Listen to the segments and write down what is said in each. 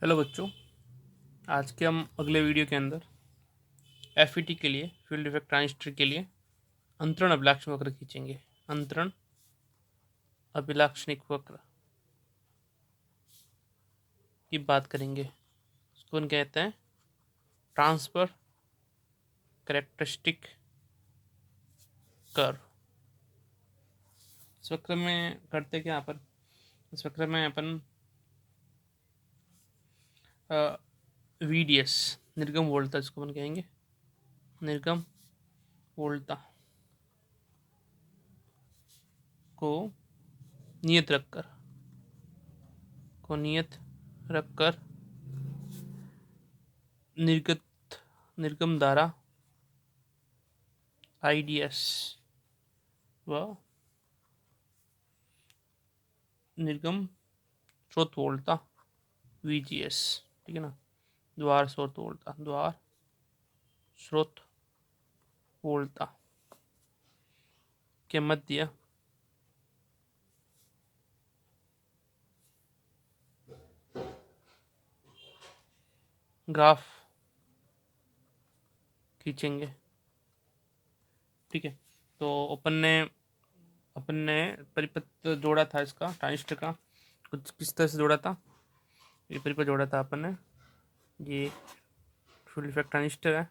Hello बच्चों, आज के हम अगले वीडियो के अंदर एफईटी के लिए फील्ड इफेक्ट ट्रांजिस्टर के लिए अंतरण अभिलाक्षणिक वक्र खींचेंगे। अंतरण अभिलाक्षणिक वक्र की बात करेंगे। उसको कहते हैं ट्रांसफर कैरेक्टरिस्टिक कर्व। इस वक्र में करते क्या अपन, इस वक्र में अपन वीडीएस निर्गम वोल्टा, इसको अपन कहेंगे निर्गम वोल्टा को नियत रखकर निर्गम धारा आईडीएस व निर्गम स्रोत वोल्टा वीजीएस, ठीक है ना, द्वार स्रोत वोल्टा के मध्य ग्राफ खींचेंगे। ठीक है, तो अपन ने परिपथ जोड़ा था इसका, ट्रांजिस्टर का कुछ किस तरह से जोड़ा था। ये परिपथ जोड़ा था अपन ने, ये फुल इफेक्ट ट्रांजिस्टर है,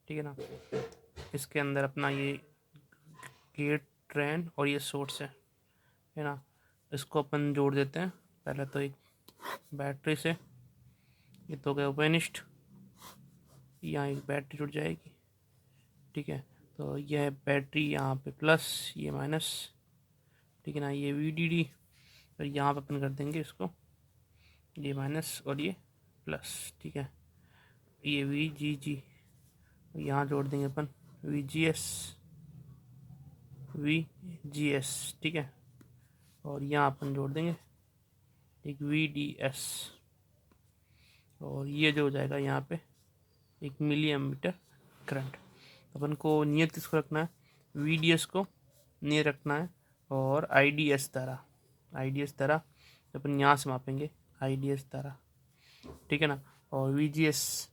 ठीक है ना। इसके अंदर अपना ये गेट, ड्रेन और ये सोर्स है ना। इसको अपन जोड़ देते हैं पहले तो एक बैटरी से। ये तो गया ओपनिस्ट, यहाँ एक बैटरी जुड़ जाएगी, ठीक है। तो यह बैटरी यहाँ पे प्लस, ये माइनस, ठीक है ना। ये वीडीडी और यहाँ पे अपन कर देंगे इसको, ये माइनस और ये प्लस, ठीक है। ये वीजीजी यहाँ जोड़ देंगे अपन वीजीएस, ठीक है। और यहाँ अपन जोड़ देंगे एक वीडीएस, और ये जो हो जाएगा यहाँ पे एक मिली एमीटर करंट। अपन को नियत किसको रखना है, वीडीएस को नियत रखना है, और आईडीएस धारा अपन यहाँ से मापेंगे आईडीएस धारा, ठीक है ना। और वीजीएस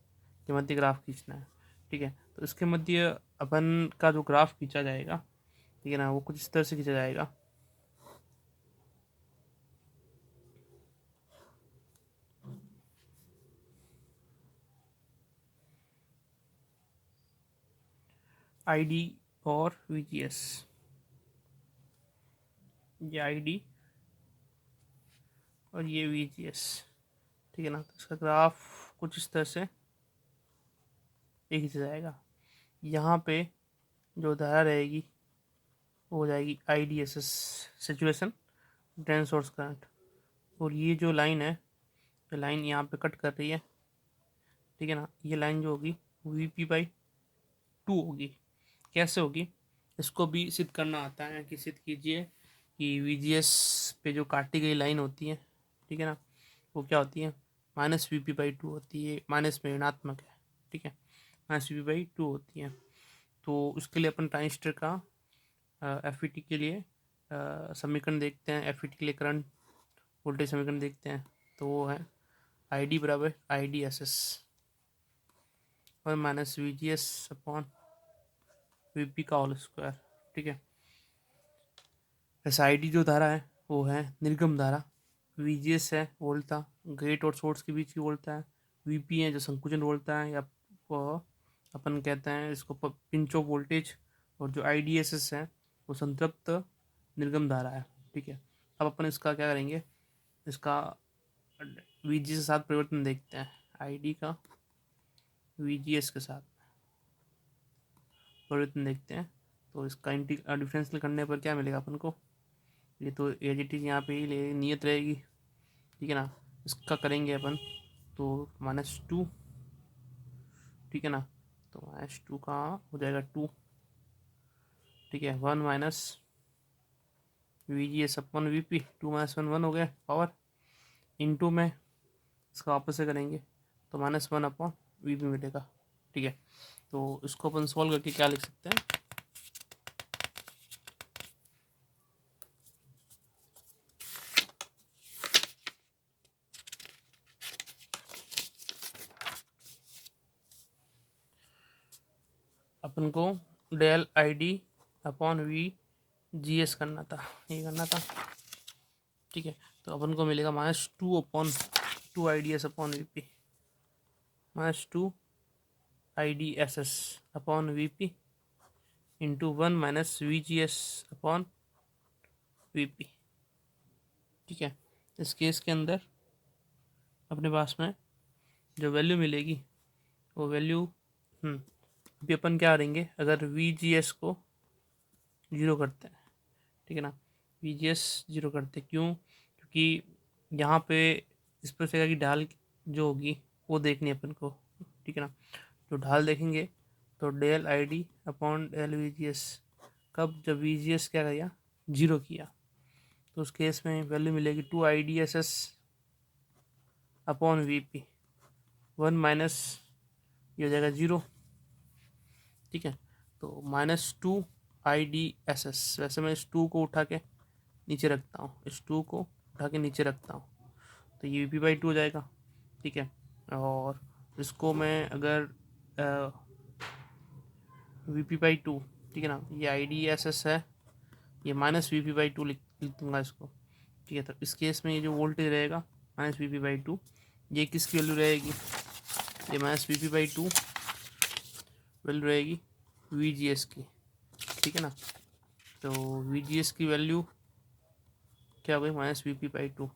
के मध्य ग्राफ खींचना है, ठीक है। तो इसके मध्य अपन का जो ग्राफ खींचा जाएगा, ठीक है ना, वो कुछ इस तरह से खींचा जाएगा। आईडी और वीजीएस, ये आईडी और ये वीजीएस, ठीक है ना। तो इसका ग्राफ कुछ इस तरह से एक खींचा जाएगा। यहाँ पे जो धारा रहेगी वो हो जाएगी आईडीएसएस, सैचुरेशन ड्रेन सोर्स करंट। और ये जो लाइन है, ये लाइन यहाँ पे कट कर रही है, ठीक है ना। ये लाइन जो होगी Vp/2 होगी। कैसे होगी, इसको भी सिद्ध करना आता है कि सिद्ध कीजिए कि वीजीएस पे जो काटी गई लाइन होती है, ठीक है ना, वो क्या होती है, -Vp/2 होती है। माइनस में ऋणात्मक है, ठीक है, -Vp/2 होती है। तो उसके लिए अपन ट्रांजिस्टर का एफईटी के लिए समीकरण देखते हैं, एफईटी के लिए करंट वोल्टेज समीकरण देखते हैं। तो वो है ID बराबर IDSS और माइनस VGS अपॉन VP का होल स्क्वायर, ठीक है। ऐसा ID जो धारा है वो है निर्गम धारा, VGS है वोल्टा गेट और सोर्स के बीच की वोल्टा है, VP है जो संकुचन वोल्टा है, या अपन कहते हैं इसको पिंच ऑफ वोल्टेज, और जो IDSS है वो संतृप्त निर्गम धारा है, ठीक है। अब अपन इसका क्या करेंगे, इसका VG के साथ परिवर्तन देखते हैं, ID का VGS के साथ परिवर्तन देखते हैं। तो इसका डिफरेंशियल करने पर क्या मिलेगा अपन को, ये तो एज इट इज यहाँ पे ही नियत रहेगी, ठीक है ना। इसका करेंगे अपन तो -2, ठीक है ना। तो -2 का हो जाएगा 2, ठीक है। 1 माइनस VGS अपन VP, 2 - 1 1 हो गया पावर, इनटू में इसका वापस से करेंगे तो -1 अपॉन VP मिलेगा, ठीक है। तो इसको अपन सॉल्व करके क्या लिख सकते हैं, अपन को del I D upon V G S करना था, ये करना था। ठीक है, तो अपन को मिलेगा -2 I D S upon V P, -2 I D S S upon V P into 1 - we G S upon V P. ठीक है, इस केस के अंदर अपने पास में जो वैल्यू मिलेगी वो वैल्यू अभी अपन क्या करेंगे, अगर वी जी एस को ज़ीरो करते हैं, ठीक है ना, वी जी एस ज़ीरो करते हैं, क्यों? क्योंकि यहाँ पे इस प्रकार की ढाल जो होगी वो देखनी है अपन को। ठीक है ना, जो ढाल देखेंगे तो del I D upon del V G S, कब? जब वी जी एस क्या किया, ज़ीरो किया, तो उस केस में वैल्यू मिलेगी 2 I D S S upon V P, 1 minus ये हो जाएगा 0। ठीक है, तो -2 आई डी एस एस, वैसे मैं इस 2 को उठा के नीचे रखता हूँ, इस 2 को उठा के नीचे रखता हूँ, तो ये VP/2 हो जाएगा। ठीक है, और इसको मैं अगर VP/2, ठीक है ना, ये IDSS है, ये -VP/2 लिख दूंगा इसको। ठीक है, तो इस केस में ये जो वोल्टेज रहेगा -VP/2, ये किसकी वैल्यू रहेगी? ये -VP/2 वैल्यू रहेगी VGS की। ठीक है ना, तो VGS की वैल्यू क्या हो गई? -VP/2।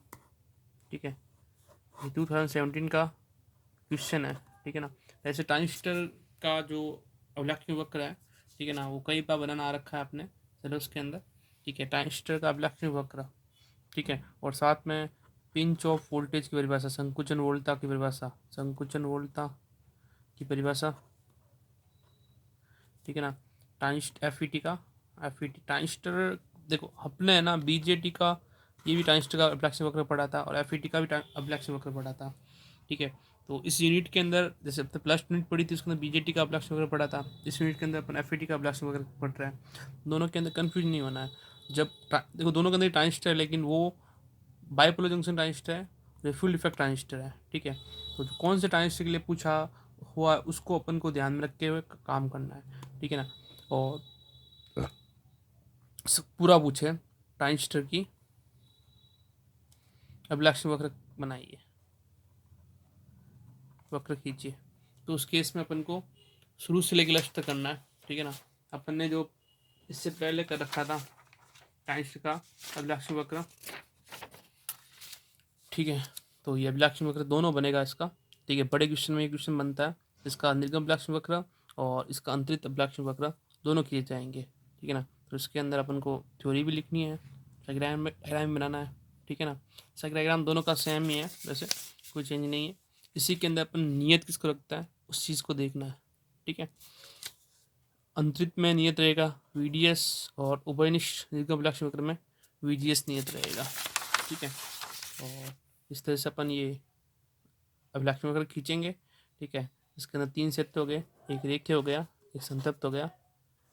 ठीक है, ये 2017 का क्वेश्चन है। ठीक है ना, ऐसे ट्रांजिस्टर का जो अभिलाक्षणिक वक्र है, ठीक है ना, वो कई बार बनाना आ रखा है अपने सिलेबस के अंदर। ठीक है, ट्रांजिस्टर का अभिलाक्षणिक वक्र। ठीक है, और साथ में पिंच ऑफ वोल्टेज की परिभाषा, संकुचन वोल्टता की परिभाषा, संकुचन वोल्टता की परिभाषा। ठीक है ना, एफ ई टी का, ट्रांजिस्टर देखो अपने है ना, BJT का ये भी ट्रांजिस्टर का अभिलाक्षणिक वक्र पढ़ा था, और FET का भी अभिलाक्षणिक वक्र पढ़ा था। ठीक है, तो इस यूनिट के अंदर जैसे प्लस यूनिट पढ़ी थी उसके अंदर BJT का अभिलाक्षणिक वक्र पढ़ा था, इस यूनिट के अंदर अपन FET का अभिलाक्षणिक वक्र पढ़ रहे हैं। दोनों के अंदर कन्फ्यूज नहीं होना है। जब देखो दोनों के अंदर ट्रांजिस्टर है, लेकिन वो बाइपोलर जंक्शन ट्रांजिस्टर है, जो फुल इफेक्ट ट्रांजिस्टर है। ठीक है, तो कौन से ट्रांजिस्टर के लिए पूछा हुआ उसको अपन को ध्यान में रखते हुए काम करना है। ठीक है ना, और पूरा पूछे ट्रांजिस्टर की अभिलाक्षणिक वक्र बनाइए, वक्र खींचिए, तो उस केस में अपन को शुरू से लेकर लास्ट तक करना है। ठीक है ना, अपन ने जो इससे पहले कर रखा था ट्रांजिस्टर का अभिलाक्षणिक वक्र। ठीक है, तो ये अभिलाक्षणिक वक्र दोनों बनेगा इसका। ठीक है, बड़े क्वेश्चन में ये क्वेश्चन बनता है, इसका निर्गम अभिलाक्षणिक वक्र और इसका अंतरित अभिलाक्षणिक वक्र दोनों किए जाएंगे। ठीक है ना, तो इसके अंदर अपन को थ्योरी भी लिखनी है, डायग्राम बनाना है। ठीक है ना, डायग्राम दोनों का सेम ही है, वैसे कोई चेंज नहीं है। इसी के अंदर अपन नियत किसको रखता है उस चीज़ को देखना है। ठीक है, अंतरित में नियत रहेगा VDS, और उभयनिष्ठ निर्गम अभिलाक्षणिक वक्र में VGS नियत रहेगा। ठीक है, और इस तरह से अपन ये अभिलाक्षणिक वक्र खींचेंगे। ठीक है, इसके अंदर 3 सेट हो गए, एक रेखीय हो गया, एक संतप्त हो गया,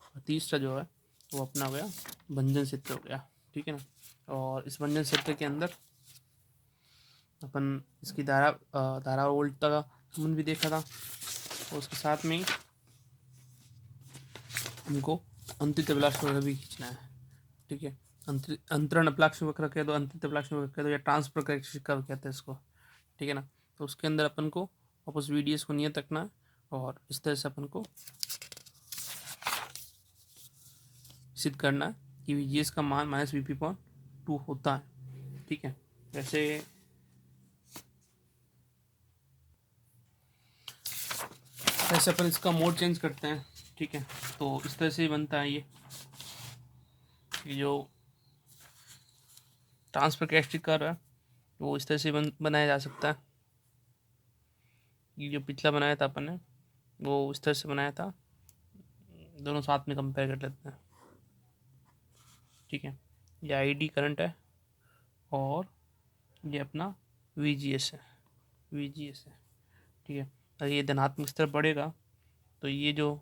और तीसरा जो है वो अपना हो गया भंजन क्षेत्र हो गया। ठीक है ना, और इस भंजन क्षेत्र के अंदर अपन इसकी धारा वोल्टता का संबंध भी देखा था, और उसके साथ में ही हमको अंतरित अभिलाक्षणिक वक्र भी खींचना है। ठीक है, अंतरण अभिलाक्षणिक वक्र कह दो, अंतरित अभिलाक्षणिक वक्र कह दो, या ट्रांसफर कैरेक्टरिस्टिक कर्व कहते हैं इसको। ठीक है ना, तो उसके अंदर अपन को वापस VDS को नियत रखना है, और इस तरह से अपन को सिद्ध करना है कि VGS का मान -VP/2 होता है। ठीक है, वैसे अपन इसका मोड चेंज करते हैं। ठीक है, तो इस तरह से ही बनता है ये जो ट्रांसफर कैरेक्टरिस्टिक कर्व है वो इस तरह से बनाया जा सकता है। ये जो पिछला बनाया था अपन ने वो इस तरह से बनाया था, दोनों साथ में कंपेयर कर लेते हैं। ठीक है, ये ID करंट है, और ये अपना VGS है, VGS है। ठीक है, अगर ये धनात्मक स्तर बढ़ेगा तो ये जो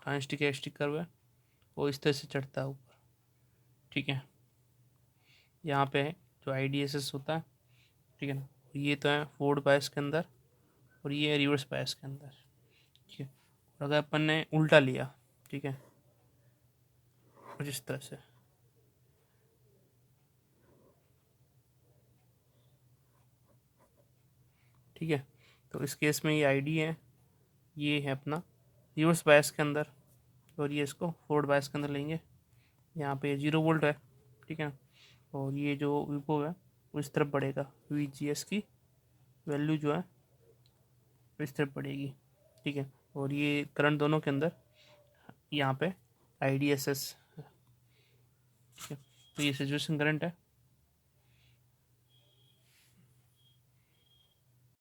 ट्रांजिस्टर कैरेक्टरिस्टिक कर्व है वो इस तरह से चढ़ता है ऊपर। ठीक है, यहाँ पे जो IDSS होता है, ठीक है ना, ये तो है फॉरवर्ड बायस के अंदर, और ये है रिवर्स बायस के अंदर। ठीक है, और अगर अपन ने उल्टा लिया, ठीक है, कुछ इस तरह से, ठीक है, तो इस केस में ये आईडी है, ये है अपना रिवर्स बायस के अंदर, और ये इसको फॉरवर्ड बायस के अंदर लेंगे। यहाँ पे 0 वोल्ट है, ठीक है, और ये जो विपो है वो इस तरफ बढ़ेगा, VGS की वैल्यू जो है वो इस तरफ बढ़ेगी, ठीक है, और ये करंट दोनों के अंदर यहाँ पे IDSS, ठीक है, तो ये सिचुएशन करंट है।